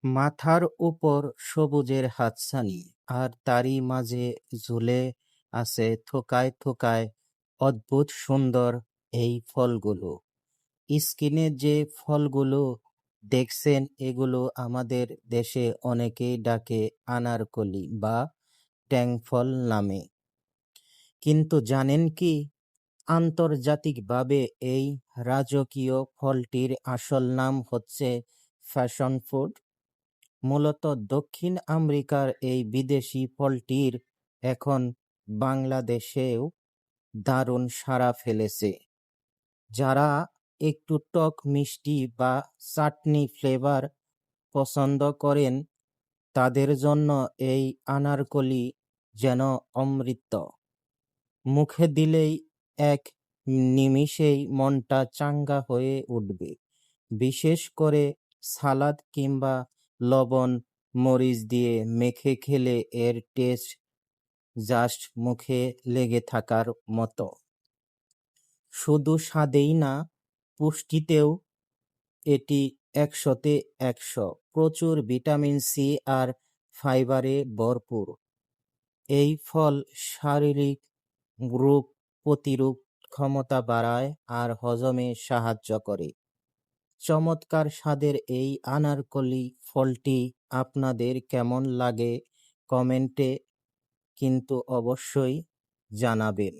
মাথার উপর সবুজের হাতছানি, আর তারই মাঝে ঝুলে আছে থোকায় থোকায় অদ্ভুত সুন্দর এই ফলগুলো। স্ক্রিনে যে ফলগুলো দেখছেন, এগুলো আমাদের দেশে অনেকেই ডাকে আনারকলি বা ট্যাংফল নামে। কিন্তু জানেন কি, আন্তর্জাতিকভাবে এই রাজকীয় ফলটির আসল নাম হচ্ছে ফ্যাশন ফ্রুট। মূলত দক্ষিণ আমেরিকার এই বিদেশি ফলটির এখন বাংলাদেশেও দারুণ সাড়া ফেলেছে। যারা একটু টক মিষ্টি বা চাটনি ফ্লেভার পছন্দ করেন, তাদের জন্য এই আনারকলি যেন অমৃত। মুখে দিলেই এক নিমিষেই মনটা চাঙ্গা হয়ে উঠবে। বিশেষ করে সালাদ কিংবা লবণ মরিচ দিয়ে মেখে খেলে এর টেস্ট জাস্ট মুখে লেগে থাকার মতো। শুধু স্বাদেই না, পুষ্টিতেও এটি ১০০-তে ১০০। প্রচুর ভিটামিন সি আর ফাইবারে ভরপুর। এই ফল শারীরিক রোগ প্রতিরোধ ক্ষমতা বাড়ায় আর হজমে সাহায্য করে। চমৎকার স্বাদের এই আনারকলি ফলটি আপনাদের কেমন লাগে কমেন্টে কিন্তু অবশ্যই জানাবেন।